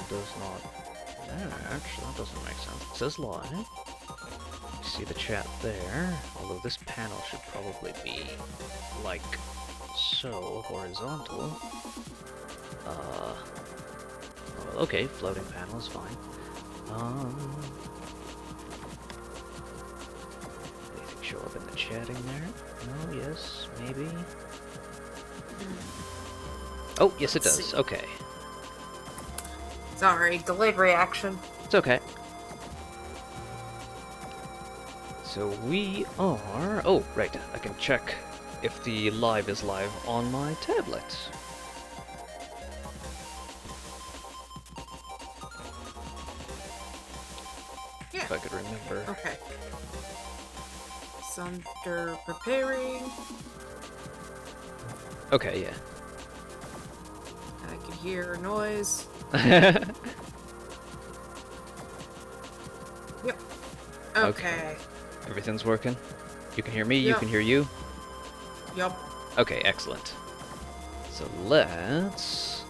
does not match. That doesn't make sense. It says live. You see the chat there. Although this panel should probably be like so, horizontal. Well, okay, floating panel is fine. Anything show up in the chatting there? No, yes, maybe. Oh, yes it does. Okay. Sorry, delayed reaction. It's okay. So we are... Oh, right. I can check if the live is live on my tablet. Yeah. If I could remember. Okay. Sunder preparing. Okay, yeah. I can hear noise. Yep. Okay. Everything's working? You can hear me, you Yep. can hear you? Yup. Okay, excellent. So let's...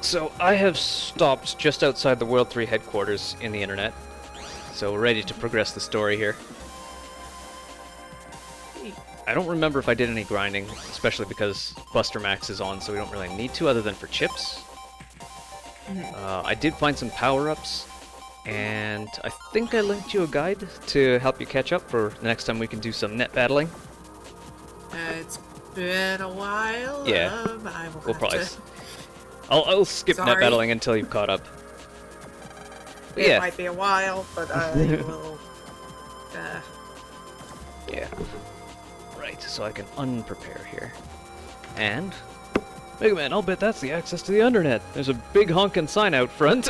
So I have stopped just outside the World 3 headquarters in the internet. So we're ready to progress the story here. I don't remember if I did any grinding, especially because Buster Max is on, so we don't really need to, other than for chips. I did find some power-ups, and I think I linked you a guide to help you catch up for the next time we can do some net battling. It's been a while. Yeah. I will We'll have probably... to... I'll skip net Sorry. battling until you've caught up. But It yeah. might be a while, but I will... Yeah. Right, so I can unprepare here. And... Mega Man, I'll bet that's the access to the internet. There's a big honkin' sign out front.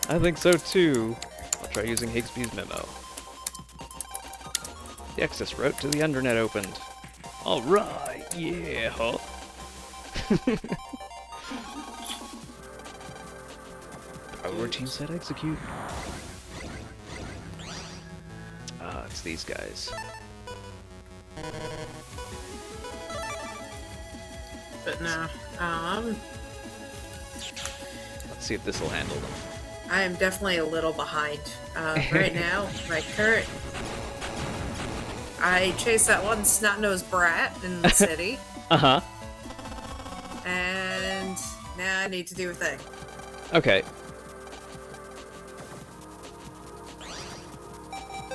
I think so too. I'll try using Higgsby's memo. The access route to the internet opened. Alright, yeah, huh? Routine set execute. Ah, it's these guys. But no. Let's see if this will handle them. I am definitely a little behind. Right now, my current... I chased that one snot-nosed brat in the city, Uh-huh. and now I need to do a thing. Okay.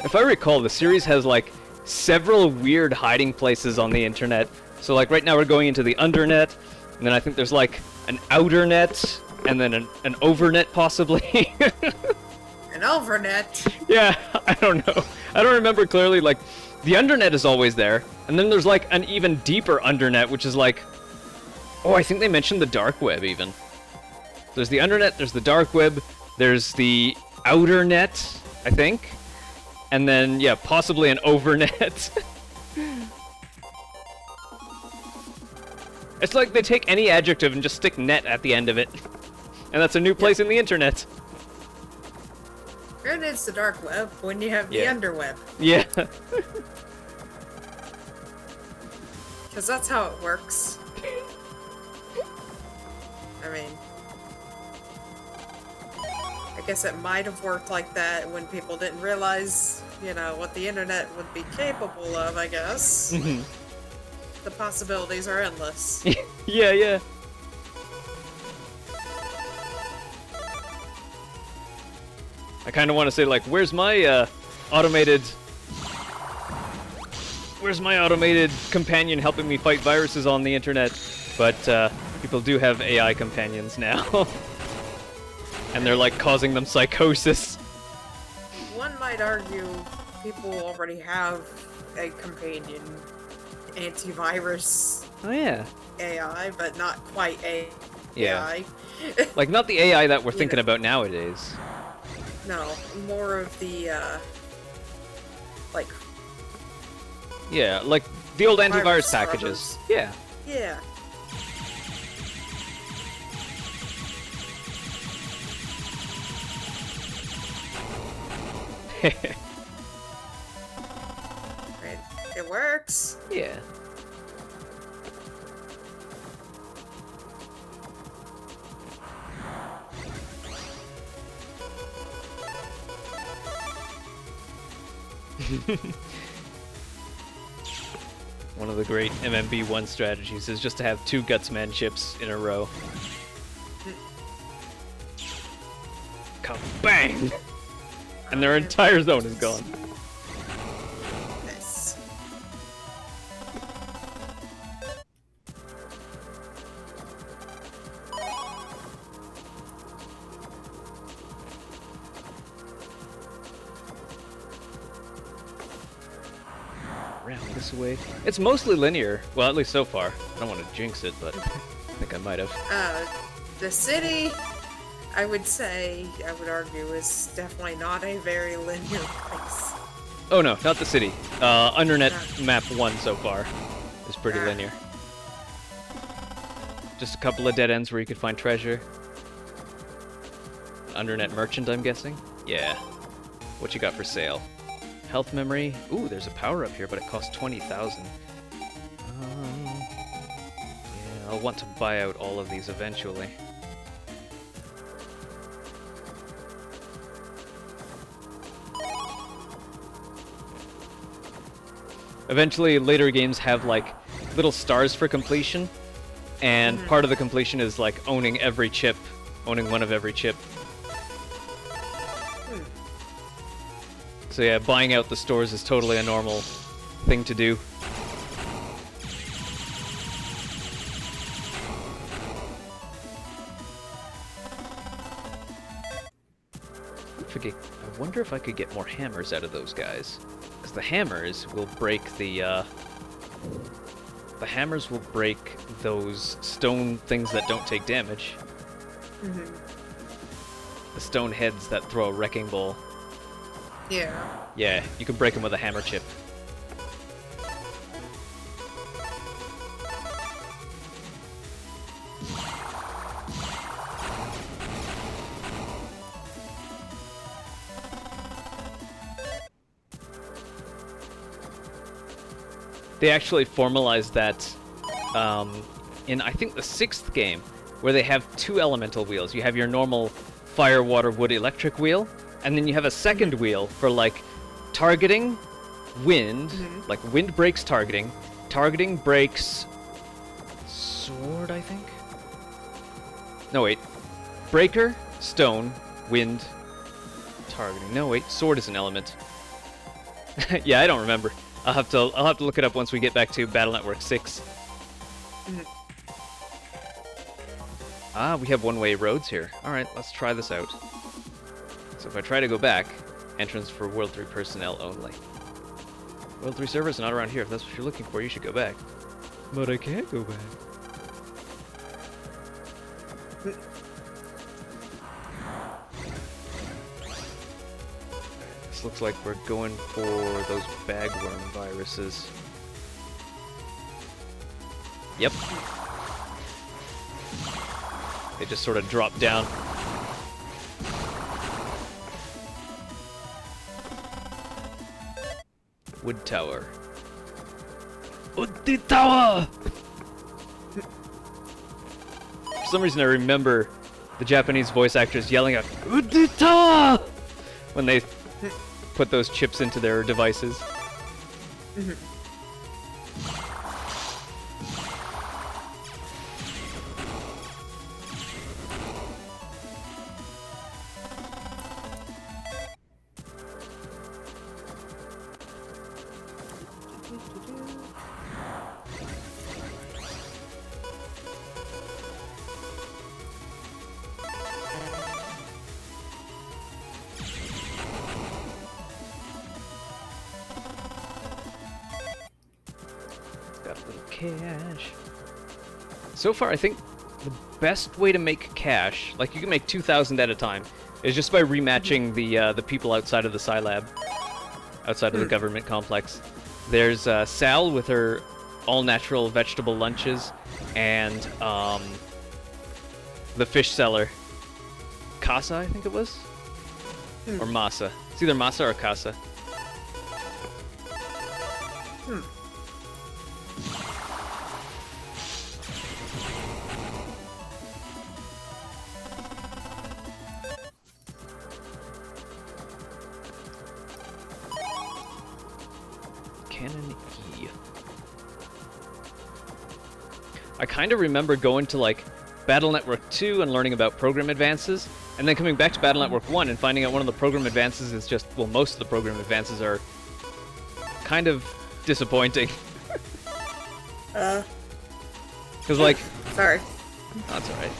If I recall, the series has, like, several weird hiding places on the internet. So, like, right now we're going into the undernet, and then I think there's, like, an outer net, and then an overnet, possibly. An overnet. Yeah, I don't know. I don't remember clearly, like, the undernet is always there, and then there's, like, an even deeper undernet, which is, like... Oh, I think they mentioned the dark web, even. There's the undernet, there's the dark web, there's the outer net, I think. And then, yeah, possibly an overnet. It's like they take any adjective and just stick net at the end of it. And that's a new place in the internet. And it's the dark web when you have the Yeah. underweb. Yeah. Because that's how it works. I mean... I guess it might have worked like that when people didn't realize, you know, what the internet would be capable of, I guess. Mhm. The possibilities are endless. Yeah, yeah. I kind of want to say, like, where's my automated companion helping me fight viruses on the internet? But people do have AI companions now. And they're, like, causing them psychosis. One might argue people already have a companion antivirus Oh, yeah. AI, but not quite Yeah. AI. Like, not the AI that we're You thinking know. about nowadays. No, more of the, like, Yeah, like the old antivirus Virus packages. scrubbers. Yeah. yeah. It works. Yeah. One of the great MMB1 strategies is just to have 2 Gutsman chips in a row. Bang! And their entire zone is gone. Nice. Around this way. It's mostly linear. Well, at least so far. I don't want to jinx it, but I think I might have. The city, I would say, I would argue, is definitely not a very linear place. Oh no, not the city. Undernet map 1 so far is pretty linear. Just a couple of dead ends where you could find treasure. Undernet merchant, I'm guessing? Yeah. What you got for sale? Health memory. Ooh, there's a power up here, but it costs 20,000. Yeah, I'll want to buy out all of these eventually. Eventually, later games have like little stars for completion, and part of the completion is like owning every chip, owning one of every chip. So yeah, buying out the stores is totally a normal thing to do. I wonder if I could get more hammers out of those guys. Because the hammers will break the hammers will break those stone things that don't take damage. The stone heads that throw a wrecking ball. Yeah. Yeah, you can break them with a hammer chip. They actually formalized that in, I think, the 6th game, where they have 2 elemental wheels. You have your normal fire, water, wood, electric wheel, and then you have a second wheel for, like, targeting, wind, like, wind breaks targeting, targeting breaks sword, I think? No, wait. Breaker, stone, wind, targeting. No, wait, sword is an element. Yeah, I don't remember. I'll have to look it up once we get back to Battle Network 6. Ah, we have one-way roads here. Alright, let's try this out. So if I try to go back, entrance for World 3 personnel only. World 3 servers not around here. If that's what you're looking for, you should go back. But I can't go back. This looks like we're going for those bagworm viruses. Yep. They just sort of drop down. Wood tower. Wood tower! For some reason I remember the Japanese voice actors yelling out Wood tower! When they put those chips into their devices. Got a little cash. So far, I think the best way to make cash, like you can make 2,000 at a time, is just by rematching the people outside of the Scilab, outside of the government complex. There's Sal with her all-natural vegetable lunches, and the fish seller, Casa, I think it was, or Masa. It's either Masa or Casa. I kind of remember going to like Battle Network 2 and learning about program advances, and then coming back to Battle Network 1 and finding out one of the program advances is just, well, most of the program advances are kind of disappointing. Because, like... Sorry. That's alright.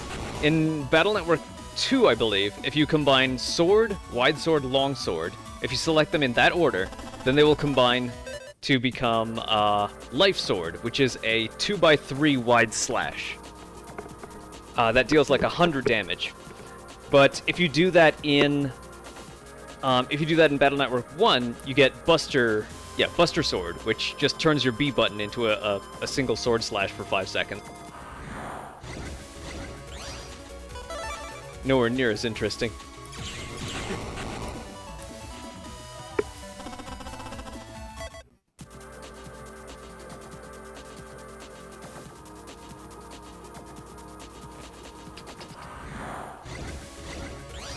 In Battle Network 2, I believe, if you combine sword, wide sword, long sword, if you select them in that order, then they will combine to become Life Sword, which is a 2x3 wide slash. That deals like 100 damage. But if you do that in Battle Network 1, you get Buster Sword, which just turns your B button into a single sword slash for 5 seconds. Nowhere near as interesting.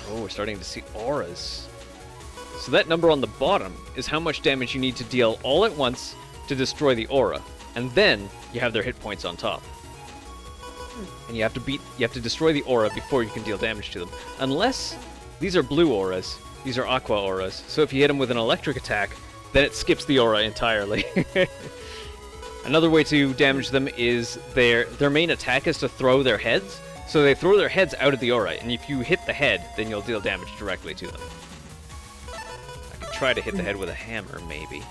Oh, we're starting to see auras. So that number on the bottom is how much damage you need to deal all at once to destroy the aura. And then you have their hit points on top. And you have to destroy the aura before you can deal damage to them. Unless these are blue auras, these are aqua auras. So if you hit them with an electric attack, then it skips the aura entirely. Another way to damage them is their main attack is to throw their heads. So they throw their heads out of the aura, and if you hit the head, then you'll deal damage directly to them. I could try to hit the head with a hammer, maybe.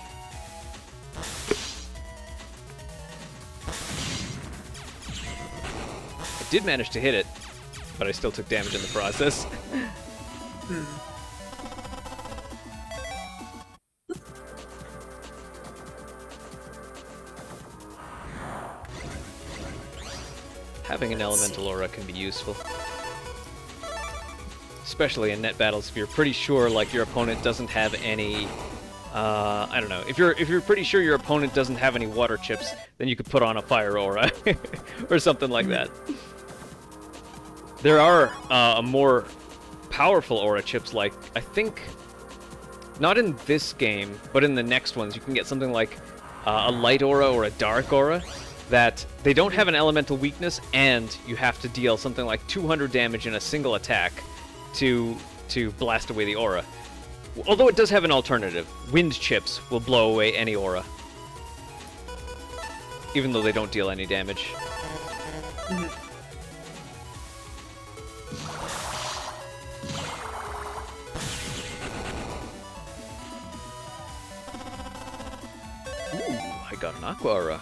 I did manage to hit it, but I still took damage in the process. Having an elemental aura can be useful. Especially in net battles if you're pretty sure like your opponent doesn't have any I don't know. If you're pretty sure your opponent doesn't have any water chips, then you could put on a fire aura or something like that. There are more powerful aura chips, like I think not in this game, but in the next ones you can get something like a light aura or a dark aura that they don't have an elemental weakness, and you have to deal something like 200 damage in a single attack to blast away the aura. Although it does have an alternative. Wind chips will blow away any aura. Even though they don't deal any damage. Ooh, I got an aqua aura.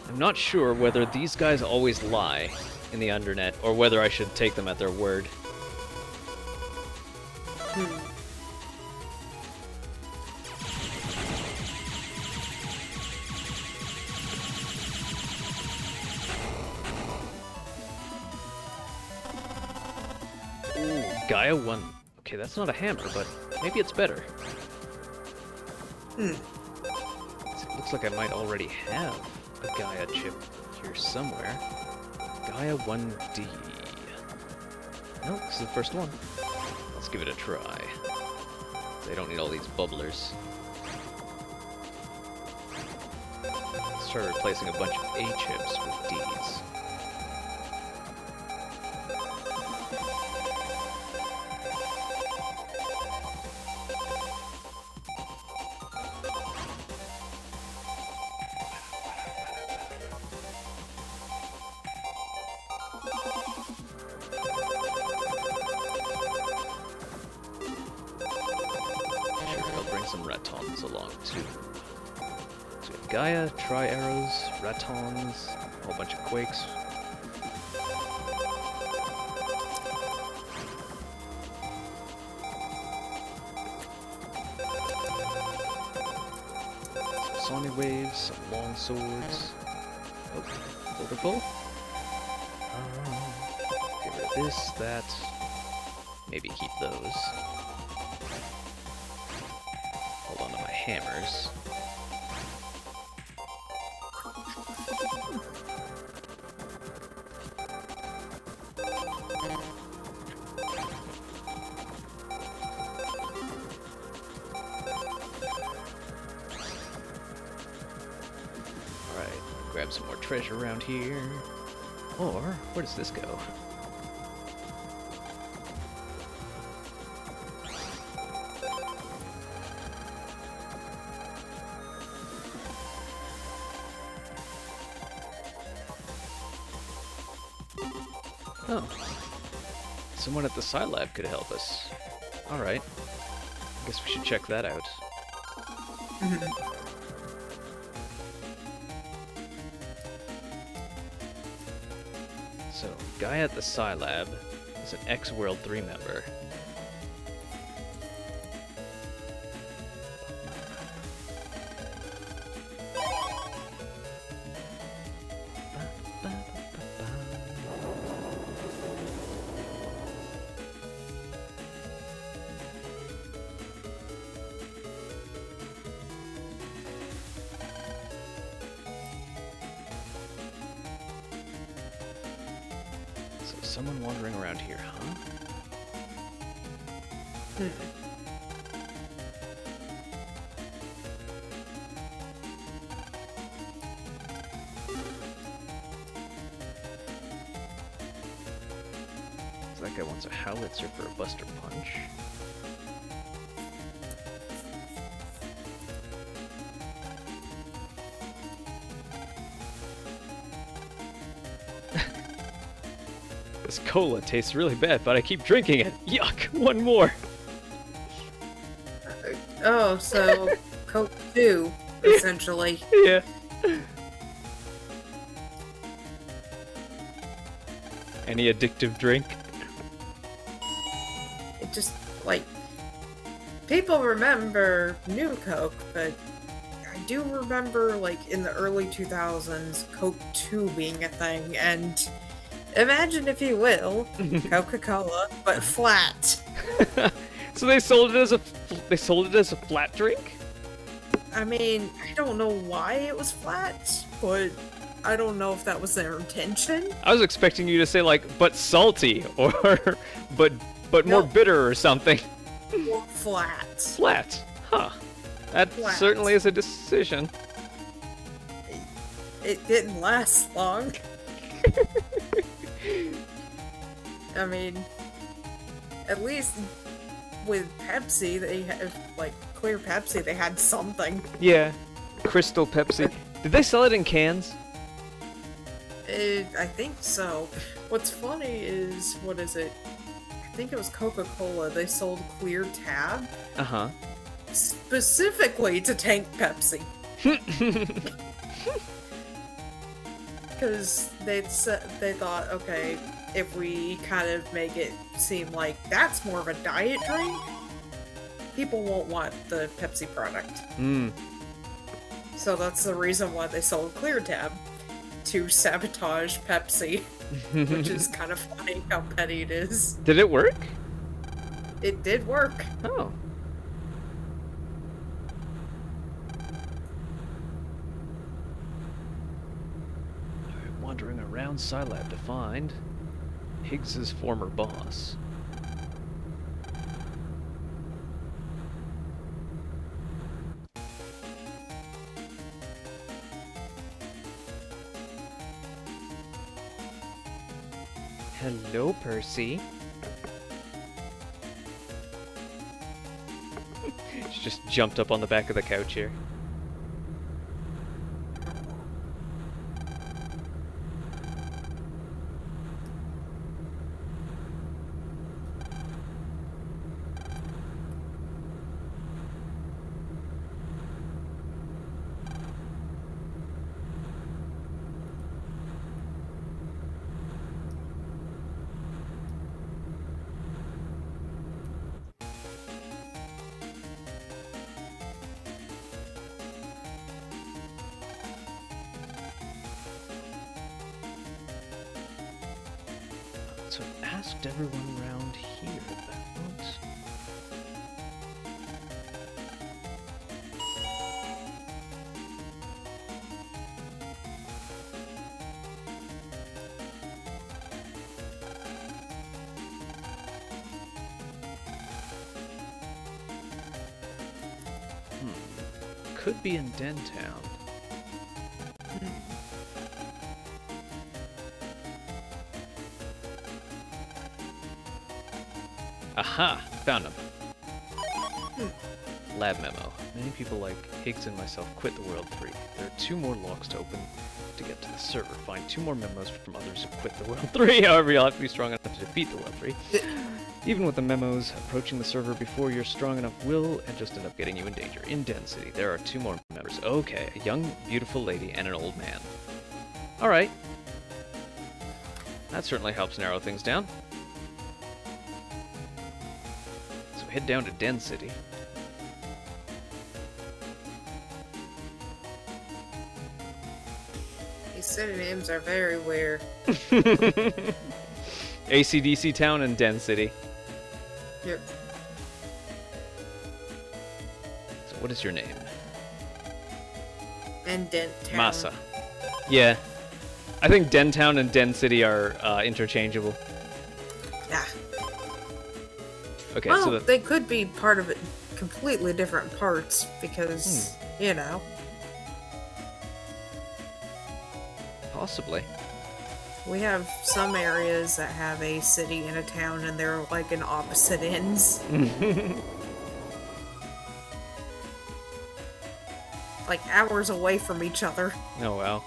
I'm not sure whether these guys always lie in the Undernet, or whether I should take them at their word. Ooh, Gaia 1. Okay, that's not a hammer, but maybe it's better. It looks like I might already have a Gaia chip here somewhere. Gaia 1D. No, this is the first one. Let's give it a try. They don't need all these bubblers. Let's try replacing a bunch of A chips with Ds. Some Ratons along too. So we have Gaia, Tri-Arrows, Ratons, a whole bunch of Quakes. Some Sony Waves, some Long Swords. Oh, wonderful. Get rid of this, that. Maybe keep those. Hold on to my hammers. grab some more treasure around here. Or, where does this go? Oh. Someone at the Scilab could help us. Alright. Guess we should check that out. So, guy at the Scilab is an ex-World 3 member. Someone wandering around here, huh? So that guy wants a howitzer for a Buster Punch. This cola tastes really bad, but I keep drinking it. Yuck! One more! Oh, so Coke 2, essentially. Yeah. Any addictive drink? It just, like, people remember New Coke, but I do remember, like, in the early 2000s, Coke 2 being a thing, and imagine, if you will, Coca-Cola, but flat. So they sold it as a flat drink? I mean, I don't know why it was flat, but I don't know if that was their intention. I was expecting you to say like, but salty, or but more No. bitter or something. Or flat. Flat, huh? That Flat. certainly is a decision. It didn't last long. I mean, at least with Pepsi, they have, like, clear Pepsi, they had something. Yeah, Crystal Pepsi. Did they sell it in cans? I think so. What's funny is, what is it? I think it was Coca-Cola. They sold clear Tab Uh-huh. specifically to tank Pepsi. Because they thought, okay, if we kind of make it seem like that's more of a diet drink, people won't want the Pepsi product. Hmm. So that's the reason why they sold Clear Tab, to sabotage Pepsi, which is kind of funny how petty it is. Did it work? It did work. Oh. Alright, wandering around Scilab to find Higgs's former boss. Hello, Percy. She just jumped up on the back of the couch here. So I've asked everyone around here about. Could be in Dentown. Aha! Found him. Lab memo. Many people like Higgs and myself quit the World 3. There are 2 more locks to open to get to the server. Find 2 more memos from others who quit the World 3. However, you'll have to be strong enough to defeat the World 3. Even with the memos, approaching the server before you're strong enough will and just end up getting you in danger. In Density, there are 2 more members. Okay, a young, beautiful lady and an old man. Alright. That certainly helps narrow things down. So head down to Den City. These city names are very weird. AC/DC Town and Den City. Yep. So what is your name? And Dent Town. Masa. Yeah. I think Den Town and Den City are interchangeable. Yeah. Okay, Well, so they could be part of it, completely different parts, because, you know. possibly. We have some areas that have a city and a town, and they're like in opposite ends. Like hours away from each other. Oh, wow.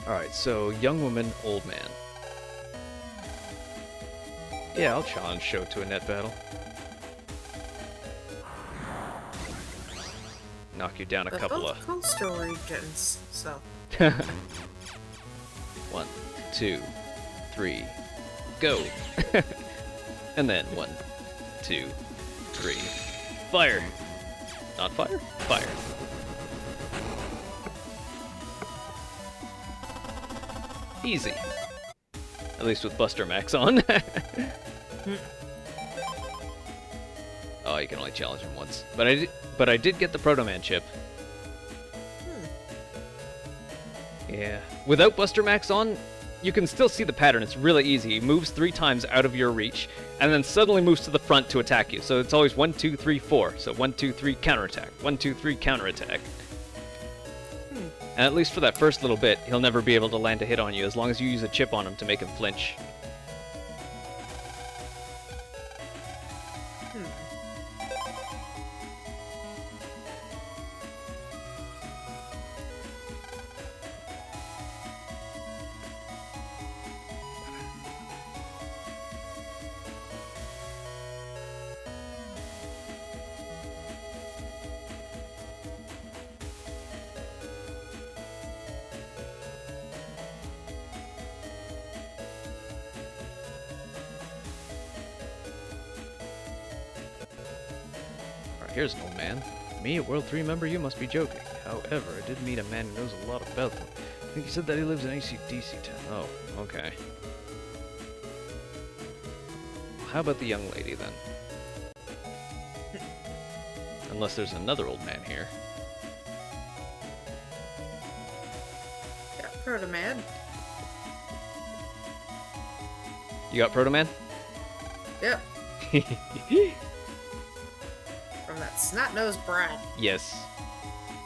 Alright, so young woman, old man. Yeah, I'll challenge Sho to a net battle. Knock you down a But couple both of... coastal regions, so. 1, 2, 3, go! And then 1, 2, 3, fire! Not fire? Fire. Easy. At least with Buster Max on. Oh, you can only challenge him once. But I did get the Proto Man chip. Yeah. Without Buster Max on, you can still see the pattern. It's really easy. He moves 3 times out of your reach, and then suddenly moves to the front to attack you. So it's always 1, 2, 3, 4. So 1, 2, 3, counterattack. 1, 2, 3, counterattack. And at least for that first little bit, he'll never be able to land a hit on you as long as you use a chip on him to make him flinch. Here's an old man. Me, a World 3 member? You must be joking. However, I did meet a man who knows a lot about them. I think he said that he lives in AC/DC Town. Oh, okay. How about the young lady, then? Unless there's another old man here. Yeah, Proto Man. You got Proto Man? Yep. From that snot-nosed brat. Yes.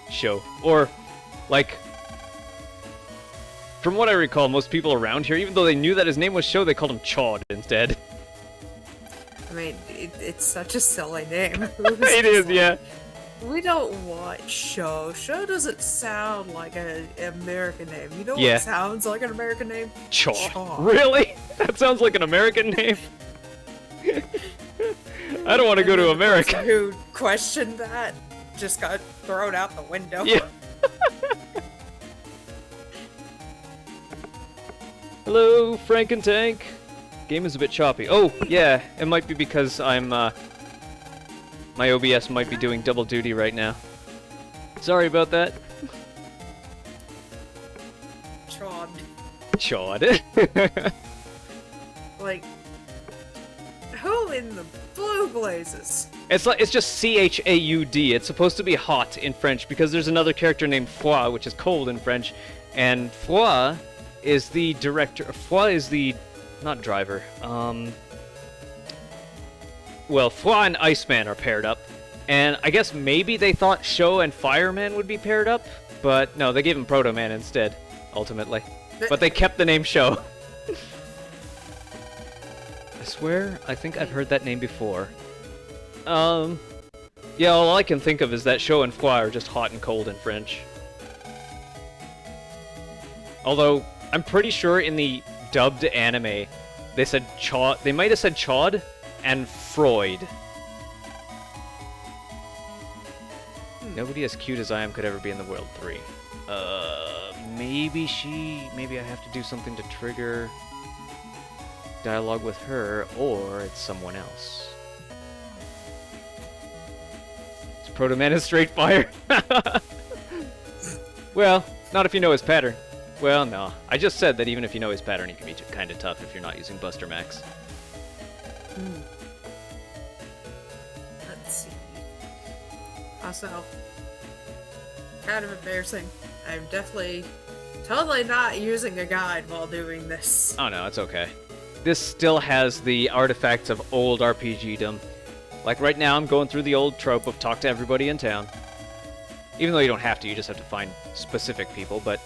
Sho. Or, like... From what I recall, most people around here, even though they knew that his name was Sho, they called him Chawd instead. I mean, it's such a silly name. It is, yeah. We don't want Sho. Sho doesn't sound like an American name. You know Yeah. what sounds like an American name? Chawd. Chawd. Really? That sounds like an American name? I don't want to go to The America. person who questioned that just got thrown out the window. Yeah. Hello, Frankentank. Game is a bit choppy. Oh, yeah. It might be because I'm, my OBS might be doing double duty right now. Sorry about that. Chawd. Chawd. Like, who in the blue blazes? It's just CHAUD. It's supposed to be hot in French because there's another character named Froid, which is cold in French, and Froid is the director. Froid is the not driver. Well, Froid and Iceman are paired up, and I guess maybe they thought Sho and Fireman would be paired up, but no, they gave him Proto Man instead, ultimately. But they kept the name Sho. swear I think I've heard that name before. Yeah, all I can think of is that show and froid are just hot and cold in French. Although, I'm pretty sure in the dubbed anime, they said chod. They might have said chod and Freud. Nobody as cute as I am could ever be in the world 3. Maybe I have to do something to trigger dialogue with her, or it's someone else. It's Proto Man is straight fire. Well, not if you know his pattern. Well, no. I just said that even if you know his pattern, he can be kind of tough if you're not using Buster Max. Let's see. Also, kind of embarrassing. I'm definitely totally not using a guide while doing this. Oh no, it's okay. This still has the artifacts of old RPGdom. Like right now, I'm going through the old trope of talk to everybody in town. Even though you don't have to, you just have to find specific people, but...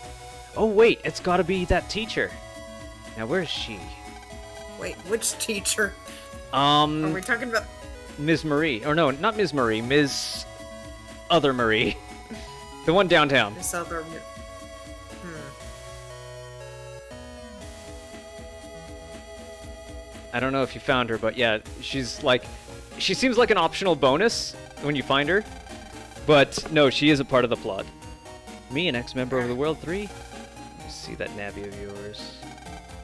Oh wait, it's gotta be that teacher. Now where's she? Wait, which teacher? Are we talking about... Ms. Marie. Or no, not Ms. Marie, Ms. Other Marie. The one downtown. This other... I don't know if you found her, but yeah, she's like... She seems like an optional bonus when you find her. But no, she is a part of the plot. Me, an ex-member of the World 3? Let me see that Navi of yours.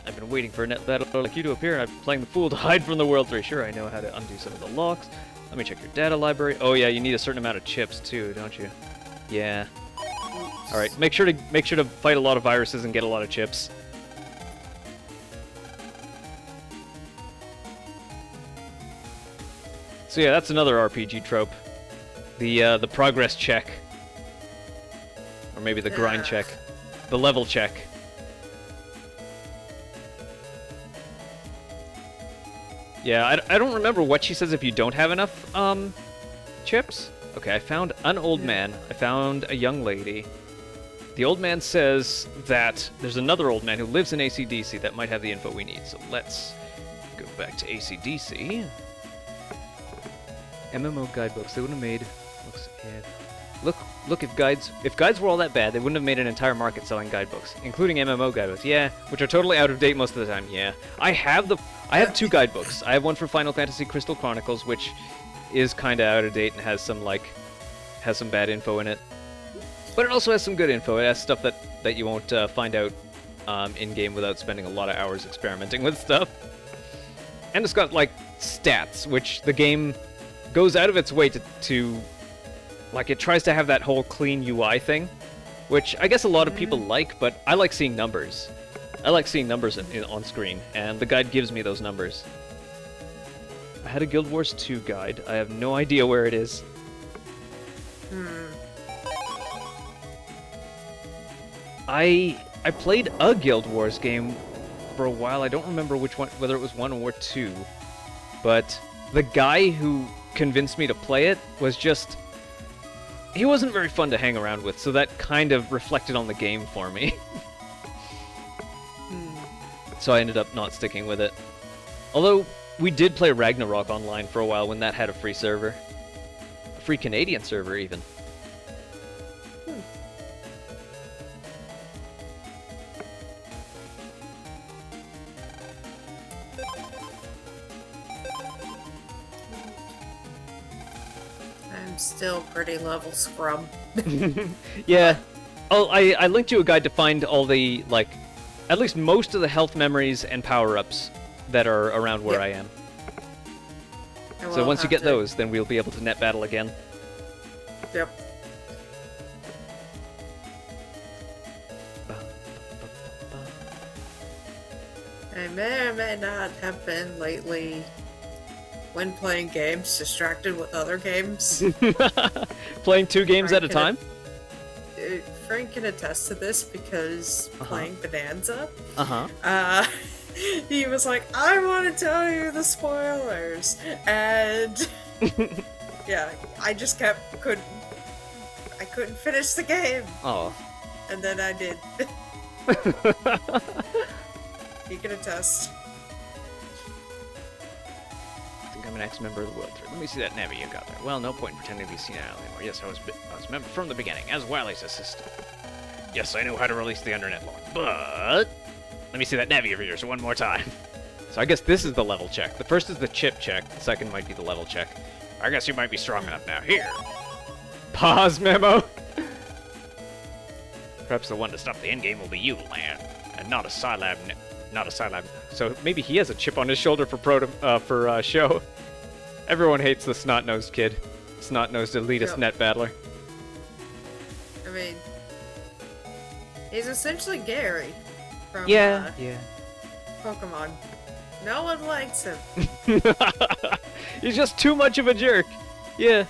I've been waiting for a net battle like you to appear, and I'm playing the fool to hide from the World 3. Sure, I know how to undo some of the locks. Let me check your data library. Oh yeah, you need a certain amount of chips too, don't you? Yeah. Alright, make sure to fight a lot of viruses and get a lot of chips. So yeah, that's another RPG trope. The progress check. Or maybe the grind check. The level check. Yeah, I don't remember what she says if you don't have enough, chips. Okay, I found an old man. I found a young lady. The old man says that there's another old man who lives in AC/DC that might have the info we need. So let's go back to AC/DC. MMO guidebooks. They wouldn't have made... Look, if guides were all that bad, they wouldn't have made an entire market selling guidebooks, including MMO guidebooks. Yeah, which are totally out of date most of the time. Yeah, I have 2 guidebooks. I have one for Final Fantasy Crystal Chronicles, which is kind of out of date and has some bad info in it. But it also has some good info. It has stuff that you won't find out in game without spending a lot of hours experimenting with stuff. And it's got like stats, which the game goes out of its way to like, it tries to have that whole clean UI thing, which I guess a lot of people like, but I like seeing numbers. I like seeing numbers on screen, and the guide gives me those numbers. I had a Guild Wars 2 guide. I have no idea where it is. I played a Guild Wars game for a while. I don't remember which one, whether it was 1 or 2, but the guy who convinced me to play it was just... He wasn't very fun to hang around with, so that kind of reflected on the game for me. So I ended up not sticking with it. Although, we did play Ragnarok online for a while when that had a free server. A free Canadian server, even. Still pretty level scrub. Yeah. Oh, I linked you a guide to find all the, like, at least most of the health memories and power-ups that are around where I am. So once you get those, then we'll be able to net battle again. Yep. I may or may not have been lately, when playing games, distracted with other games. Playing 2 games at a time? Frank can attest to this because playing Bonanza, he was like, I want to tell you the spoilers, and yeah, I just couldn't finish the game. Oh. And then I did. He can attest. an ex-member of the World Thread. Let me see that Navi you got there. Well, no point in pretending to be senile anymore. Yes, I was a member from the beginning, as Wally's assistant. Yes, I knew how to release the Undernet log, but... Let me see that Navi over yours one more time. So I guess this is the level check. The first is the chip check. The second might be the level check. I guess you might be strong enough now. Here. Pause memo. Perhaps the one to stop the endgame will be you, Lan, and not a Scilab. Not a Scilab. So maybe he has a chip on his shoulder for show. Everyone hates the snot-nosed kid. Snot-nosed elitist net battler. I mean, he's essentially Gary from Yeah. Pokemon. No one likes him. He's just too much of a jerk. Yeah.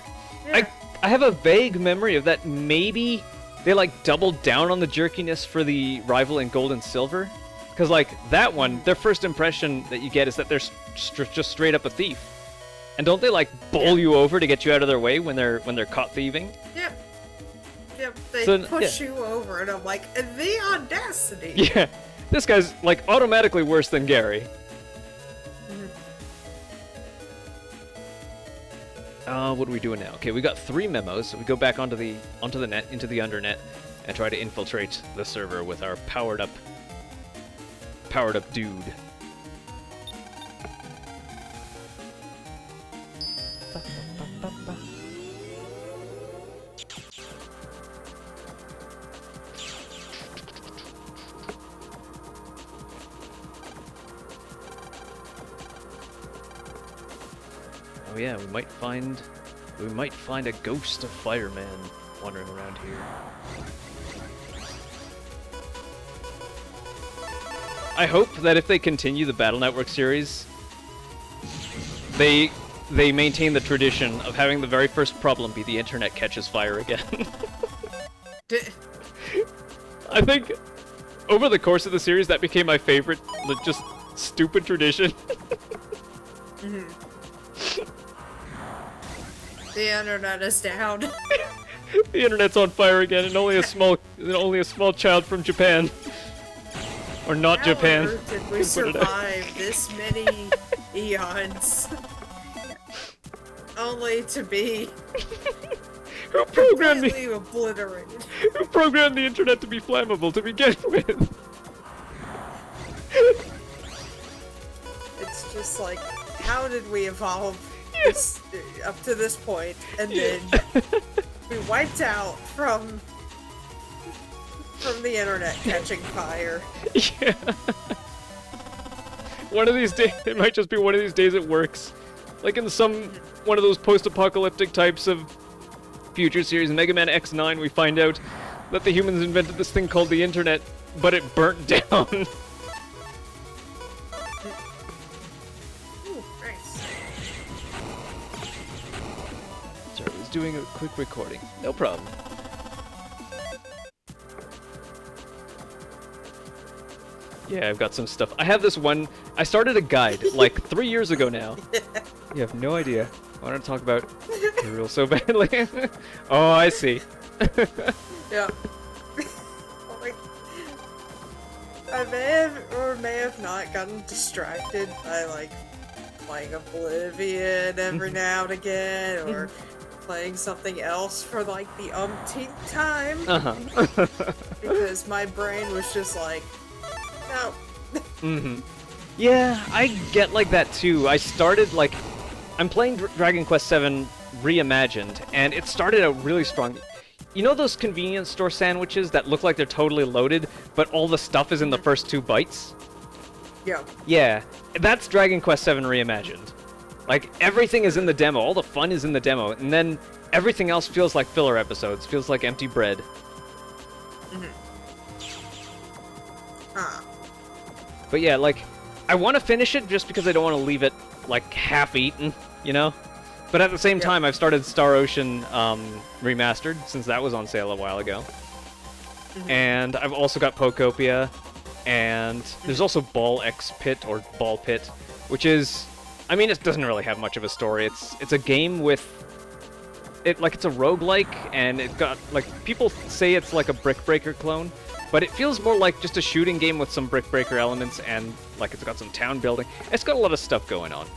Yeah. I have a vague memory of that. Maybe they like doubled down on the jerkiness for the rival in Gold and Silver, because like that one, their first impression that you get is that they're just straight up a thief, and don't they like bowl you over to get you out of their way when they're caught thieving? Yep. Yep. They So, push you over, and I'm like, the audacity. Yeah. This guy's like automatically worse than Gary. What are we doing now? Okay, we got 3 memos, so we go back onto the net, into the undernet, and try to infiltrate the server with our powered up dude. Oh yeah, we might find a ghost of fireman wandering around here. I hope that if they continue the Battle Network series, they maintain the tradition of having the very first problem be the internet catches fire again. I think over the course of the series that became my favorite, just stupid tradition. The internet is down. The internet's on fire again, and only a small child from Japan, or not How Japan, on earth did we can put it out. survive this many eons? Only to be Who programmed completely obliterated. Who programmed the internet to be flammable to begin with? It's just like, how did we evolve this, up to this point, and then we wiped out from the internet catching fire. Yeah. One of these days, it might just be one of these days it works. Like in one of those post-apocalyptic types of future series, in Mega Man X9, we find out that the humans invented this thing called the internet, but it burnt down. Ooh, nice. Sorry, I was doing a quick recording. No problem. Yeah, I've got some stuff. I have this one. I started a guide like 3 years ago now. You have no idea. I want to talk about Hyrule so badly. Oh, I see. Yeah. Like, I may have not gotten distracted by like playing Oblivion every now and again, or playing something else for like the umpteenth time. Because my brain was just like, no. Yeah, I get like that too. I started like, I'm playing Dragon Quest VII Reimagined, and it started out really strong. You know those convenience store sandwiches that look like they're totally loaded, but all the stuff is in the first 2 bites? Yeah. Yeah, that's Dragon Quest VII Reimagined. Like, everything is in the demo, all the fun is in the demo, and then everything else feels like filler episodes, feels like empty bread. But yeah, like, I want to finish it just because I don't want to leave it, like, half-eaten, you know? But at the same time, I've started Star Ocean Remastered, since that was on sale a while ago. And I've also got Pokopia, and there's also Ball X Pit, or Ball Pit, which is... I mean, it doesn't really have much of a story. It's a game with... it's a roguelike, and it got, like, people say it's like a Brick Breaker clone, but it feels more like just a shooting game with some Brick Breaker elements, and, like, it's got some town building. It's got a lot of stuff going on.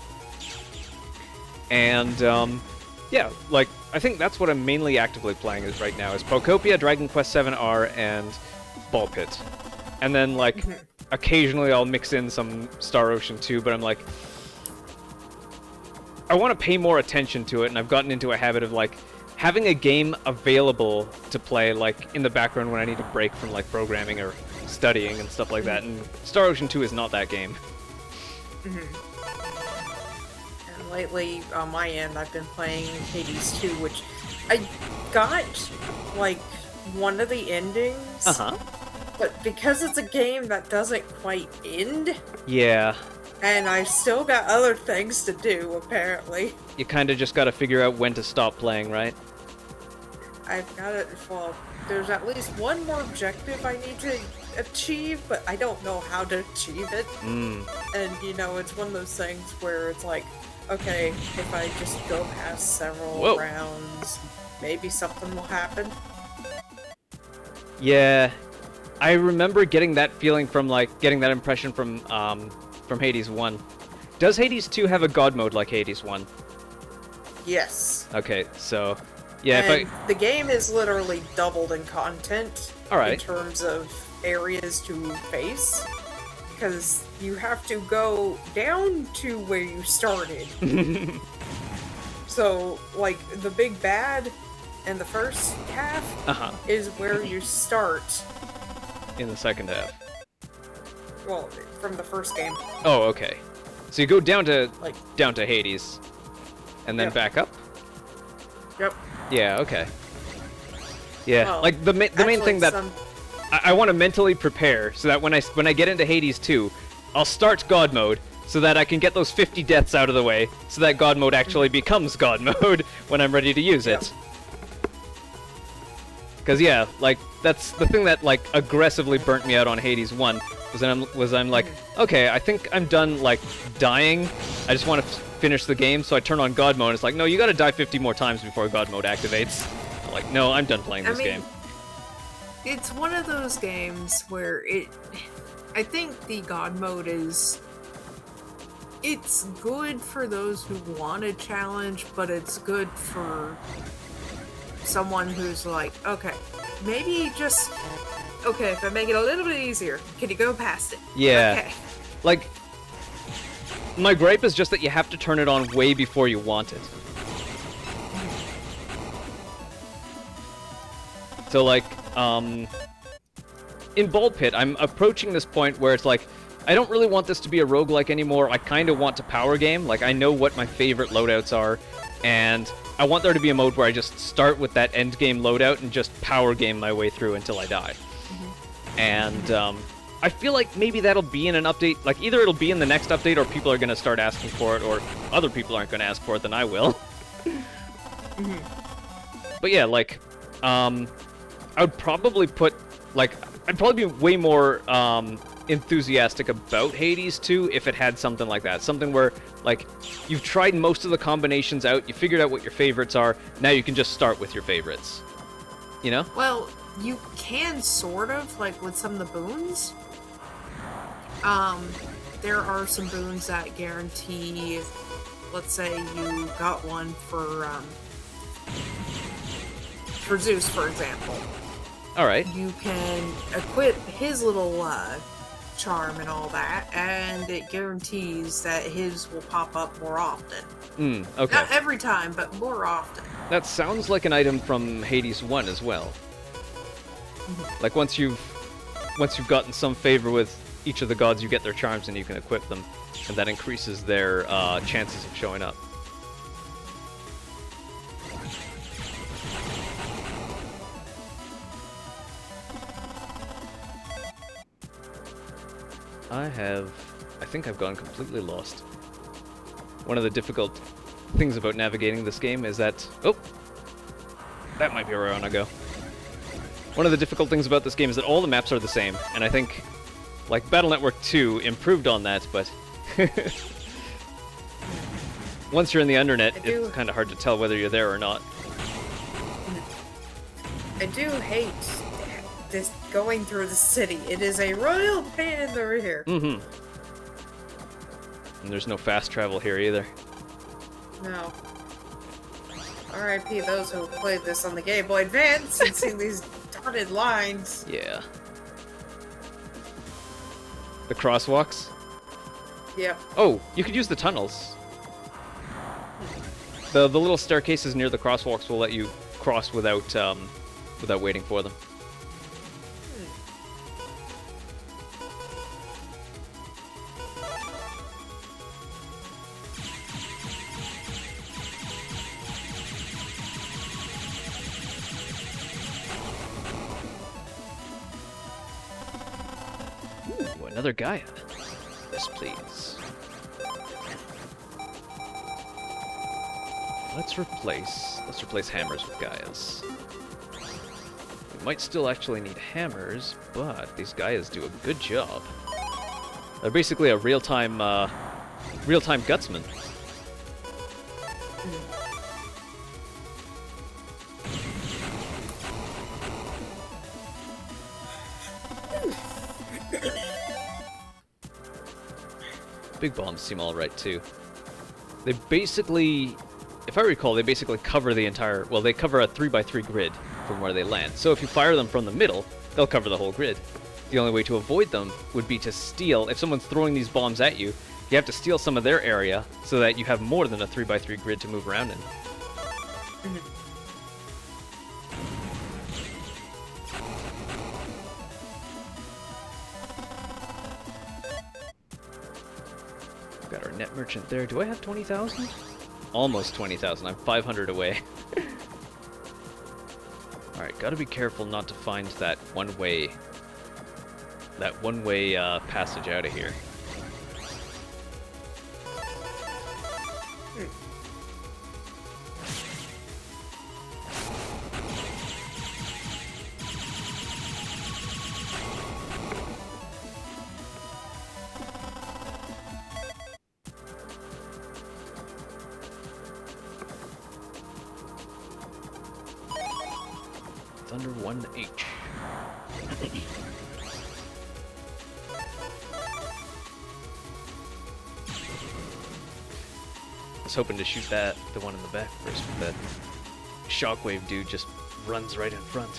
And yeah, like I think that's what I'm mainly actively playing is right now is Pokopia, Dragon Quest VII R, and Ball Pit. And then like occasionally I'll mix in some Star Ocean 2, but I'm like I want to pay more attention to it, and I've gotten into a habit of like having a game available to play like in the background when I need a break from like programming or studying and stuff like that. And Star Ocean 2 is not that game. And lately, on my end, I've been playing Hades 2, which I got like one of the endings. But because it's a game that doesn't quite end, Yeah. and I've still got other things to do, apparently. You kind of just got to figure out when to stop playing, right? I've got it, well, there's at least one more objective I need to achieve, but I don't know how to achieve it. And, you know, it's one of those things where it's like, okay, if I just go past several rounds, maybe something will happen. Yeah. I remember getting that feeling from, like, getting that impression from Hades 1. Does Hades 2 have a god mode like Hades 1? Yes. Okay, so... Yeah, and the game is literally doubled in content Alright. in terms of areas to face, because you have to go down to where you started. So, like, the big bad in the first half is where you start. In the second half. Well, from the first game. Oh, okay. So you go down to Hades, and then back up? Yep. Yeah, okay. Yeah, Well, like the main thing that I want to mentally prepare so that when I get into Hades 2, I'll start God mode so that I can get those 50 deaths out of the way so that God mode actually becomes God mode when I'm ready to use it. Because yeah, like that's the thing that like aggressively burnt me out on Hades 1 was I'm like, okay, I think I'm done like dying. I just want to finish the game, so I turn on God mode and it's like, no, you gotta die 50 more times before God mode activates. I'm like, no, I'm done playing this game. It's one of those games where I think the God mode it's good for those who want a challenge, but it's good for someone who's like, okay, maybe just, okay, if I make it a little bit easier, can you go past it? Yeah. Okay. Like, my gripe is just that you have to turn it on way before you want it. So, like, in Ball Pit, I'm approaching this point where it's like, I don't really want this to be a roguelike anymore. I kind of want to power game. Like, I know what my favorite loadouts are, and I want there to be a mode where I just start with that end game loadout and just power game my way through until I die. And, I feel like maybe that'll be in an update, like either it'll be in the next update or people are going to start asking for it, or other people aren't going to ask for it than I will. But yeah, like, I would probably put, like, I'd probably be way more enthusiastic about Hades 2 if it had something like that. Something where, like, you've tried most of the combinations out, you figured out what your favorites are, now you can just start with your favorites. You know? Well, you can sort of, like with some of the boons. There are some boons that guarantee, let's say you got one for Zeus, for example. Alright. You can equip his little charm and all that, and it guarantees that his will pop up more often. Okay. Not every time, but more often. That sounds like an item from Hades 1 as well. Like once you've gotten some favor with each of the gods, you get their charms and you can equip them, and that increases their chances of showing up. I think I've gone completely lost. One of the difficult things about navigating this game is that... Oh! That might be where I want to go. One of the difficult things about this game is that all the maps are the same, and I think, like, Battle Network 2 improved on that, but... Once you're in the Undernet, it's kind of hard to tell whether you're there or not. I do hate this going through the city. It is a royal pain in the rear. And there's no fast travel here either. No. R.I.P. those who played this on the Game Boy Advance and seen these dotted lines. Yeah. The crosswalks? Yep. Oh, you could use the tunnels. The little staircases near the crosswalks will let you cross without without waiting for them. Ooh, another Gaia. Yes, please. Let's replace hammers with Gaias. We might still actually need hammers, but these Gaias do a good job. They're basically a real-time gutsman. Big bombs seem alright too. They basically, if I recall, they basically cover the entire, well, they cover a 3x3 grid from where they land. So if you fire them from the middle, they'll cover the whole grid. The only way to avoid them would be to steal, if someone's throwing these bombs at you, you have to steal some of their area so that you have more than a 3x3 grid to move around in. Got our net merchant there. Do I have 20,000? Almost 20,000. I'm 500 away. Alright, gotta be careful not to find that one-way passage out of here. Thunder 1H. I was hoping to shoot the one in the back first, but that shockwave dude just runs right in front.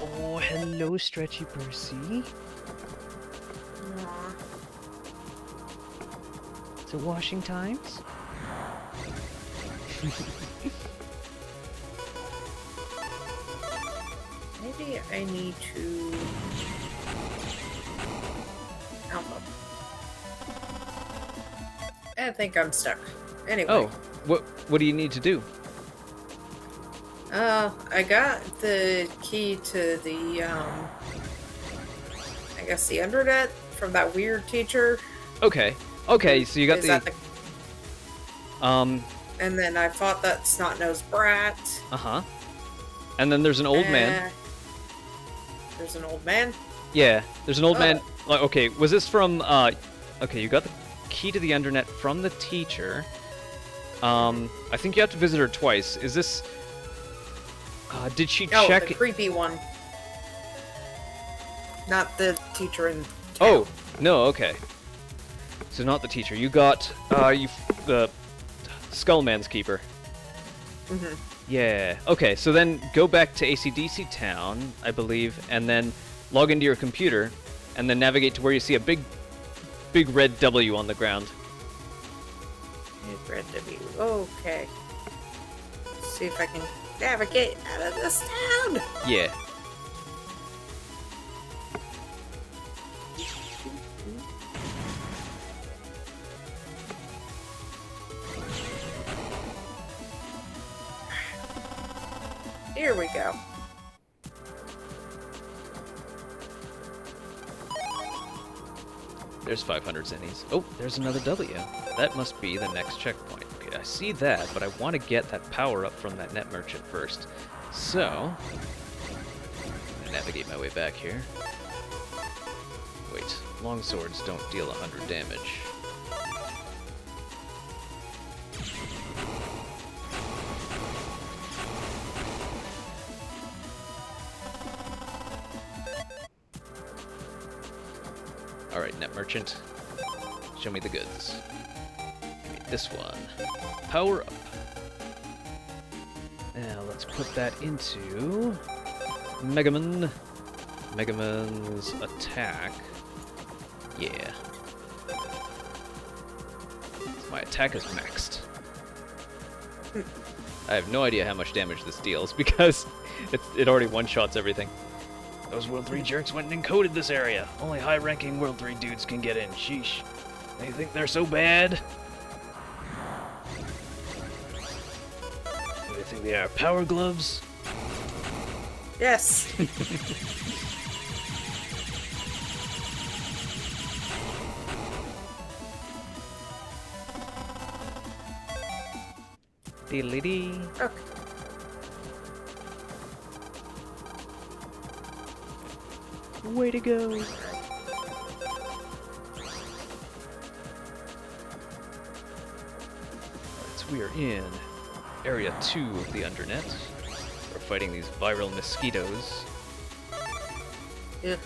Oh, hello, Stretchy Percy. Aw. Is it washing times? Maybe I need to... Alpha. I think I'm stuck. Anyway. Oh, what do you need to do? I got the key to the, I guess the Undernet from that weird teacher. Okay, so you got Is that the... And then I fought that snot-nosed brat. and then there's an old man. There's an old man? Yeah, there's an old man. Like, okay, was this from, okay, you got the key to the Undernet from the teacher. I think you have to visit her twice. Is this, did she check? Oh, the creepy one. Not the teacher in town. Oh, no, okay. So not the teacher. You got, the Skullman's Keeper. Mm-hmm. Yeah. Okay, so then go back to AC/DC Town, I believe, and then log into your computer, and then navigate to where you see a big red W on the ground. Red W. Okay. Let's see if I can navigate out of this town. Yeah. Here we go. There's 500 zennies. Oh, there's another W. That must be the next checkpoint. Okay, I see that, but I want to get that power up from that net merchant first. So, I'm gonna navigate my way back here. Wait, long swords don't deal 100 damage. Alright, net merchant. Show me the goods. Give me this one. Power up. Now let's put that into Megaman. Megaman's attack. Yeah. My attack is maxed. I have no idea how much damage this deals because it already one-shots everything. Those World 3 jerks went and encoded this area. Only high-ranking World 3 dudes can get in. Sheesh. They think they're so bad. They think they are power gloves. Yes. Diddly-dee. Okay. Way to go. Alright, so we are in Area 2 of the Undernet. We're fighting these viral mosquitoes. Yeah.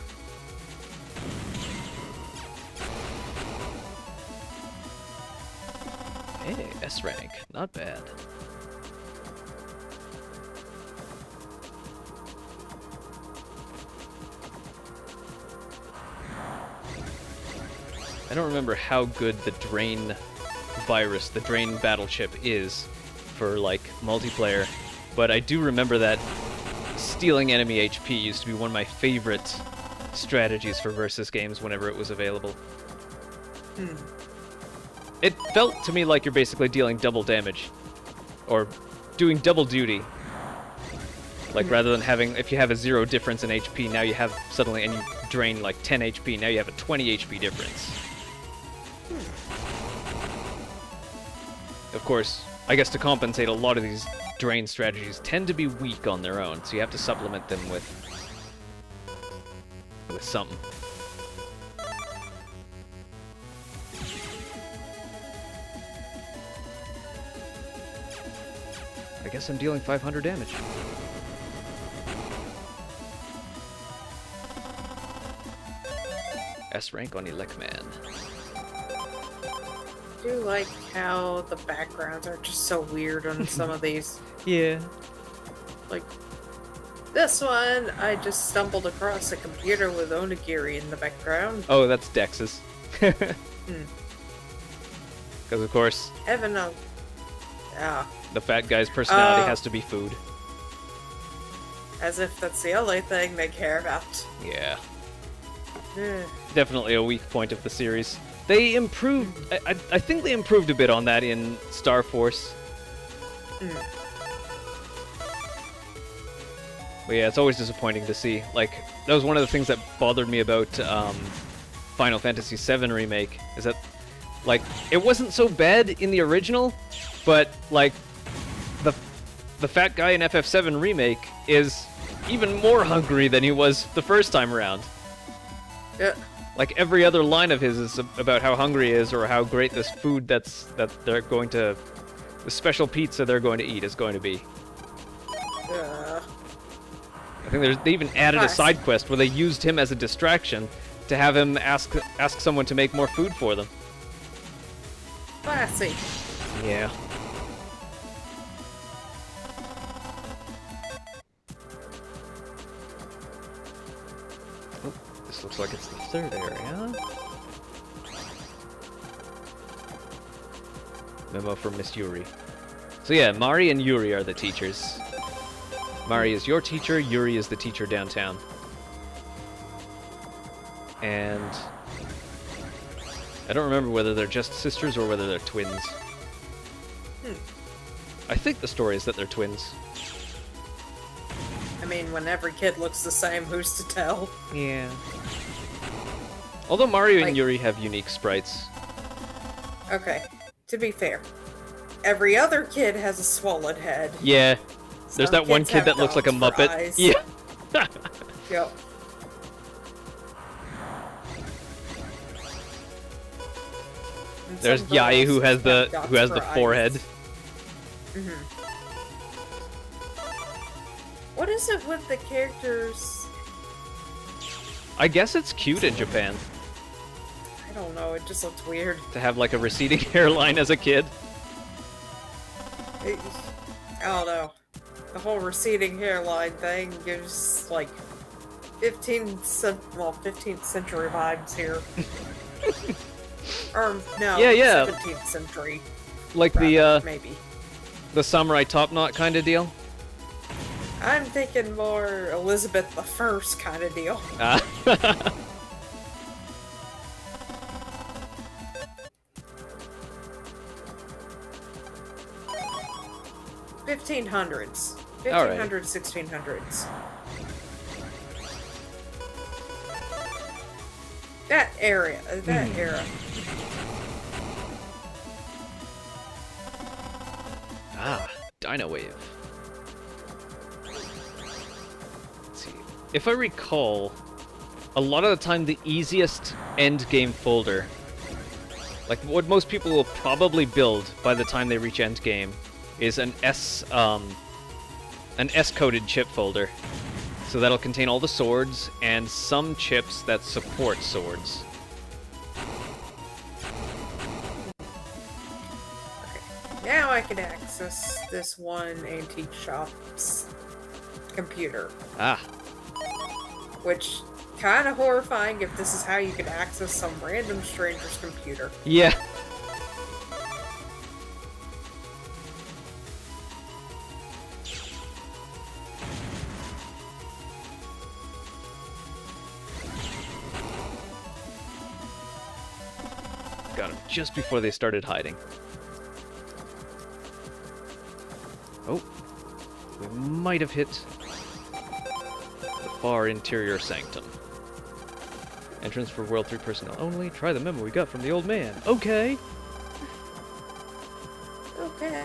Hey, S rank. Not bad. I don't remember how good the Drain virus, the Drain battleship is for, like, multiplayer, but I do remember that stealing enemy HP used to be one of my favorite strategies for versus games whenever it was available. It felt to me like you're basically dealing double damage, or doing double duty. Like, rather than having, if you have a 0 difference in HP, now you have suddenly, and you drain like 10 HP, now you have a 20 HP difference. Of course, I guess to compensate, a lot of these drain strategies tend to be weak on their own, so you have to supplement them with something. I guess I'm dealing 500 damage. S rank on Elecman. I do like how the backgrounds are just so weird on some of these. Yeah. Like, this one, I just stumbled across a computer with Onigiri in the background. Oh, that's Dex's. Because, of course, Heaven knows. Yeah. the fat guy's personality Oh. has to be food. As if that's the only thing they care about. Yeah. Eh. Definitely a weak point of the series. They improved... I think they improved a bit on that in Star Force. But yeah, it's always disappointing to see. Like, that was one of the things that bothered me about Final Fantasy VII Remake, is that, like, it wasn't so bad in the original, but, like, the fat guy in FF7 Remake is even more hungry than he was the first time around. Yeah. Like, every other line of his is about how hungry he is, or how great this food that they're going to... the special pizza they're going to eat is going to be. I think they even added a side quest where they used him as a distraction to have him ask someone to make more food for them. Classy. Yeah. Oh, this looks like it's the third area. Memo from Miss Yuri. So yeah, Mari and Yuri are the teachers. Mari is your teacher, Yuri is the teacher downtown. And I don't remember whether they're just sisters or whether they're twins. I think the story is that they're twins. I mean, when every kid looks the same, who's to tell? Yeah. Although Mario and Like- Yuri have unique sprites. Okay, to be fair, every other kid has a swollen head. Yeah. There's Some that one kids kid have that looks like a dogs for Muppet. eyes. Yeah. Yep. And There's some Yai girls who has the have dots for forehead. eyes. What is it with the characters? I guess it's cute in Japan. I don't know, it just looks weird. To have like a receding hairline as a kid. I don't know. The whole receding hairline thing gives like 15th century vibes here. Or no, Yeah. 17th century. Like Rather, maybe. the samurai top knot kind of deal. I'm thinking more Elizabeth I kind of deal. Ah. 1500s. All right. 1500s, 1600s. That area. That era. Ah, Dino Wave. Let's see. If I recall, a lot of the time the easiest end game folder, like what most people will probably build by the time they reach end game, is an S-coded chip folder. So that'll contain all the swords and some chips that support swords. Now I can access this one antique shop's computer. Ah, Which, kind of horrifying if this is how you can access some random stranger's computer. yeah. Got him just before they started hiding. Oh, we might have hit the far interior sanctum. Entrance for World 3 personnel only. Try the memo we got from the old man. Okay. Okay.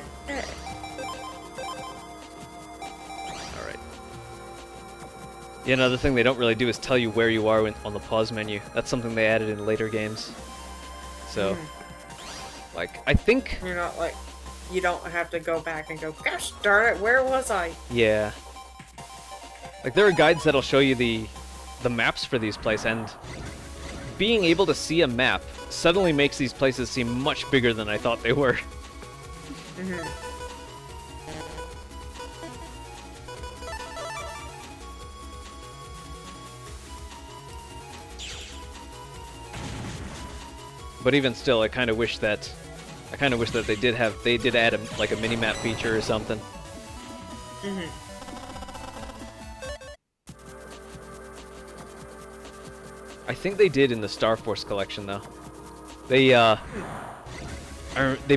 Alright. Yeah, another thing they don't really do is tell you where you are on the pause menu. That's something they added in later games. So, like, I think... You're not like... You don't have to go back and go, gosh darn it, where was I? Yeah. Like, there are guides that'll show you the maps for these places, and being able to see a map suddenly makes these places seem much bigger than I thought they were. But even still, I kind of wish that they did add like a mini map feature or something. I think they did in the Star Force collection though. They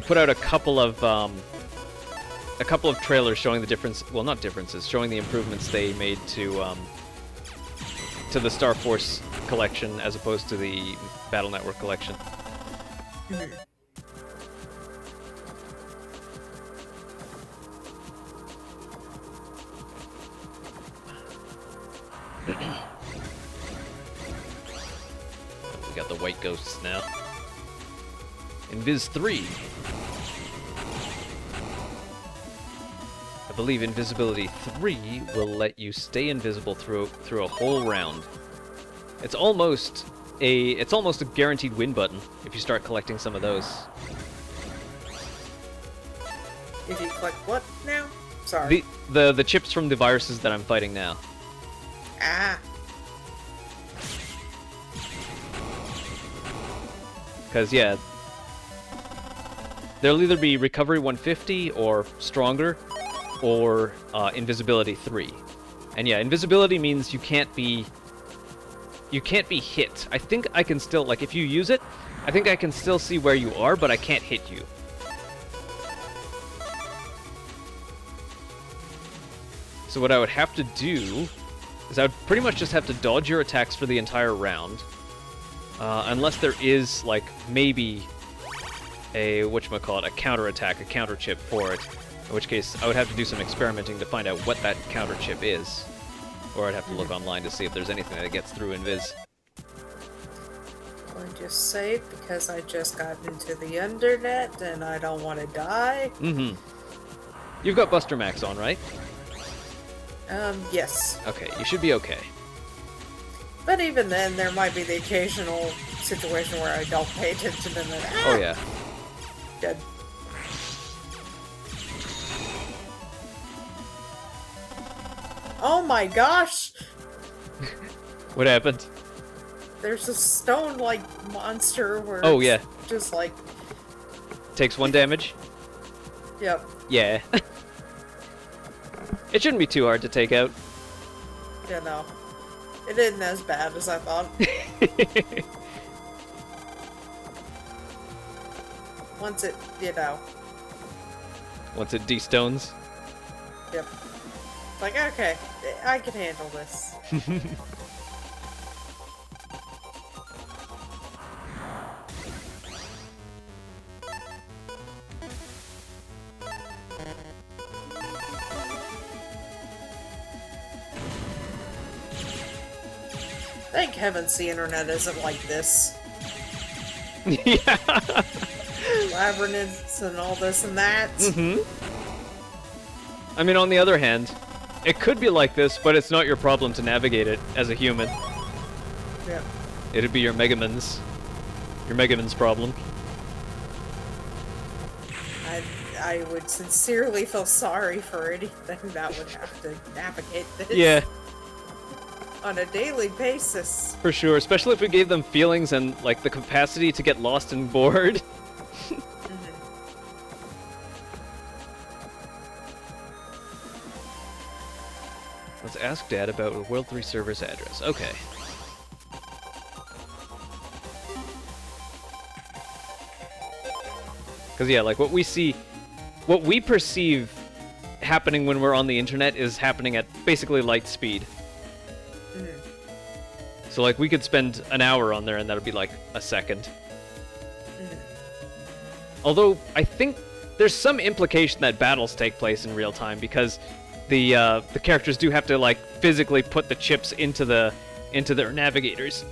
put out a couple of trailers showing the difference. Well, not differences, showing the improvements they made to the Star Force collection as opposed to the Battle Network collection. We got the white ghosts now. Invis 3. I believe Invisibility 3 will let you stay invisible through a whole round. It's almost a guaranteed win button if you start collecting some of those. If you collect what now? Sorry. The chips from the viruses that I'm fighting now. Ah. Because, yeah, there'll either be Recovery 150 or Stronger, or Invisibility 3. And yeah, Invisibility means you can't be hit. I think I can still, like, if you use it, I think I can still see where you are, but I can't hit you. So what I would have to do is I would pretty much just have to dodge your attacks for the entire round. Unless there is, like, maybe a, whatchamacallit, a counterattack, a counter chip for it. In which case, I would have to do some experimenting to find out what that counter chip is. Or I'd have to look online to see if there's anything that gets through Invis. I just saved because I just got into the Undernet and I don't want to die. You've got Buster Max on, right? Yes. Okay, you should be okay. But even then, there might be the occasional situation where I don't pay attention and then Oh yeah. dead. Oh my gosh! What happened? There's a stone-like monster where Oh, it's yeah. just like, Takes 1 damage? yep, Yeah. It shouldn't be too hard to take out. you know. It isn't as bad as I thought. Once it, you know, Once it de-stones. yep. Like, okay, I can handle this. Thank heavens the internet isn't like this. Yeah. Labyrinths and all this and that. I mean, on the other hand, it could be like this, but it's not your problem to navigate it as a human. Yeah. It'd be your Megaman's problem. I would sincerely feel sorry for anything that would have to navigate this Yeah, on a daily basis. for sure. Especially if we gave them feelings and, like, the capacity to get lost and bored. Let's ask Dad about the World 3 server's address. Okay. Because, yeah, like, what we perceive happening when we're on the internet is happening at basically light speed. So, like, we could spend an hour on there and that'll be, like, a second. Although, I think there's some implication that battles take place in real time because the characters do have to, like, physically put the chips into their navigators.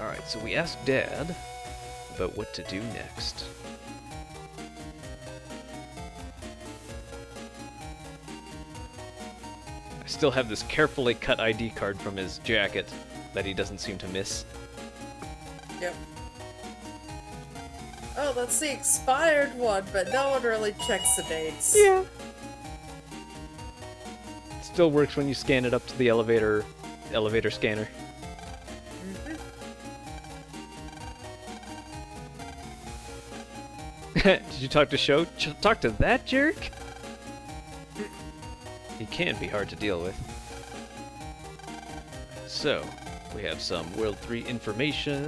Alright, so we asked Dad about what to do next. I still have this carefully cut ID card from his jacket that he doesn't seem to miss. Yep. Oh, that's the expired one, but no one really checks the dates. Yeah. Still works when you scan it up to the elevator scanner. Did you talk to Sho? Talk to that jerk? He can be hard to deal with. So, we have some World 3 information.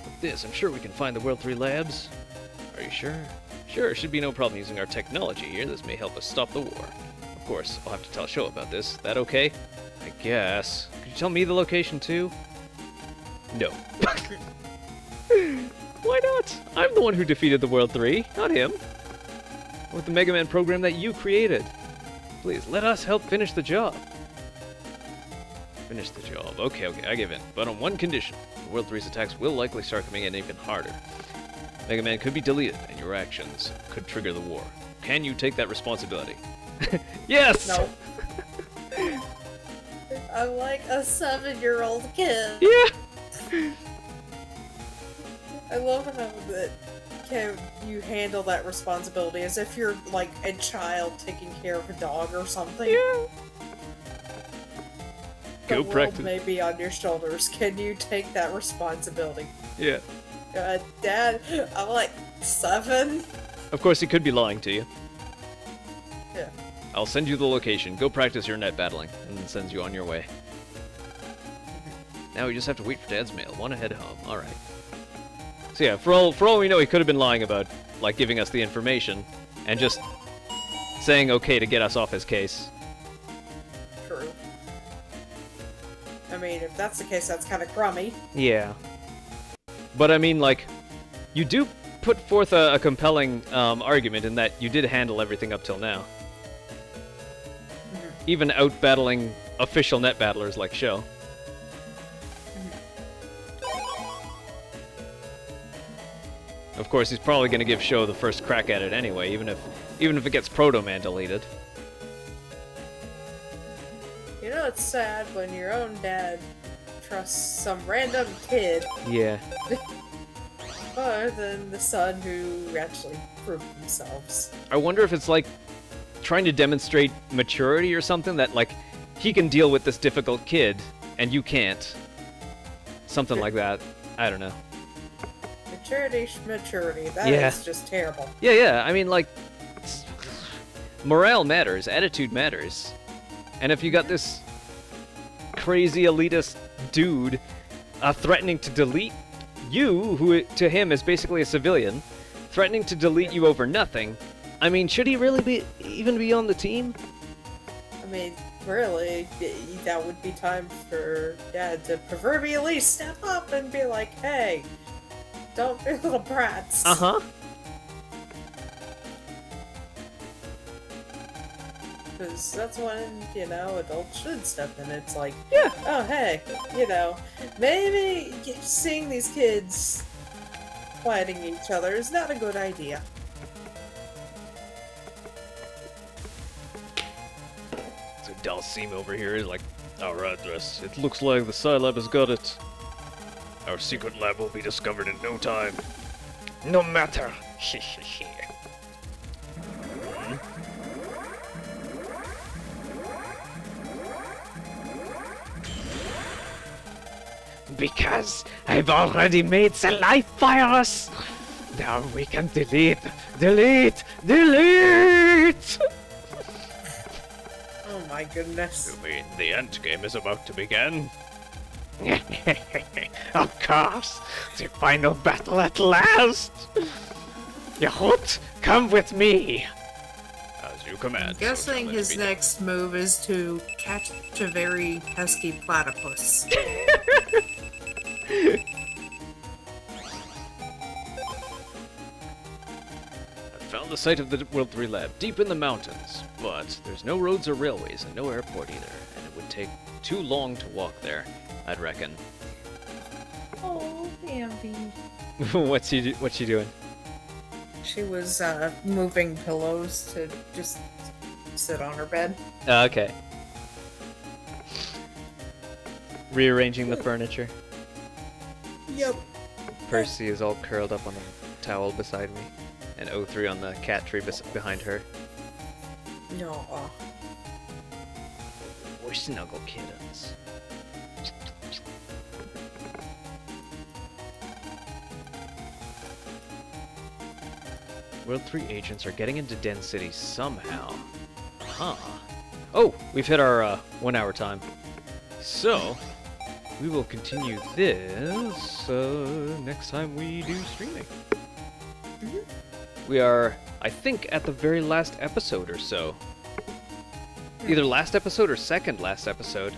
With this, I'm sure we can find the World 3 labs. Are you sure? Sure, should be no problem using our technology here. This may help us stop the war. Of course, I'll have to tell Sho about this. That okay? I guess. Could you tell me the location too? No. Why not? I'm the one who defeated the World 3, not him. With the Mega Man program that you created. Please, let us help finish the job. Finish the job. Okay, I give in. But on one condition. The World 3's attacks will likely start coming in even harder. Mega Man could be deleted, and your actions could trigger the war. Can you take that responsibility? Yes! No. I'm like a 7-year-old kid. Yeah! I love how that you handle that responsibility as if you're like a child taking care of a dog or something. Yeah! The Go world practice. may be on your shoulders. Can you take that responsibility? Yeah. Dad, I'm like 7. Of course, he could be lying to you. Yeah. I'll send you the location. Go practice your net battling, and then sends you on your way. Now we just have to wait for Dad's mail. Want to head home. Alright. So yeah, for all we know, he could have been lying about, like, giving us the information, and just saying okay to get us off his case. True. I mean, if that's the case, that's kind of crummy. Yeah. But I mean, like, you do put forth a compelling argument in that you did handle everything up till now. Even out-battling official net battlers like Sho. Of course, he's probably going to give Sho the first crack at it anyway, even if it gets Proto Man deleted. You know, it's sad when your own dad trusts some random kid Yeah. more than the son who actually proved themselves. I wonder if it's like trying to demonstrate maturity or something, that like he can deal with this difficult kid and you can't. Something like that. I don't know. Maturity. That Yeah. is just terrible. Yeah. I mean, like, morale matters, attitude matters. And if you got this crazy elitist dude threatening to delete you, who to him is basically a civilian, threatening to delete you over nothing, I mean, should he really even be on the team? I mean, really, that would be time for Dad to proverbially step up and be like, hey, don't be little brats. Uh-huh. Because that's when, adults should step in. It's like, Yeah. oh, hey, maybe seeing these kids fighting each other is not a good idea. So Dalsim over here is like, our address. It looks like the Scilab has got it. Our secret lab will be discovered in no time. No matter. Because I've already made the life virus. Now we can delete. Oh my goodness. You mean the end game is about to begin? Of course, the final battle at last. Yahut, come with me. As you command. I'm guessing so his next move is to catch a very pesky platypus. I found the site of the World 3 lab deep in the mountains, but there's no roads or railways and no airport either, and it would take too long to walk there, I'd reckon. Oh, Bambi. What's she doing? She was moving pillows to just sit on her bed. Okay. Rearranging the furniture. Yep. Percy is all curled up on the towel beside me, and O3 on the cat tree behind her. No. We're snuggle kittens. World 3 agents are getting into Den City somehow. Huh. Oh, we've hit our 1 hour time. So, we will continue this next time we do streaming. We are, I think, at the very last episode or so. Either last episode or second last episode.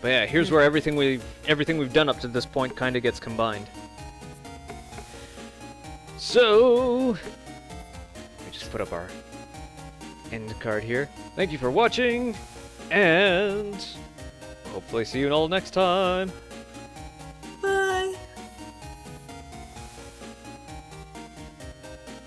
But yeah, here's where everything we've done up to this point kind of gets combined. So, let me just put up our end card here. Thank you for watching, and hopefully see you all next time.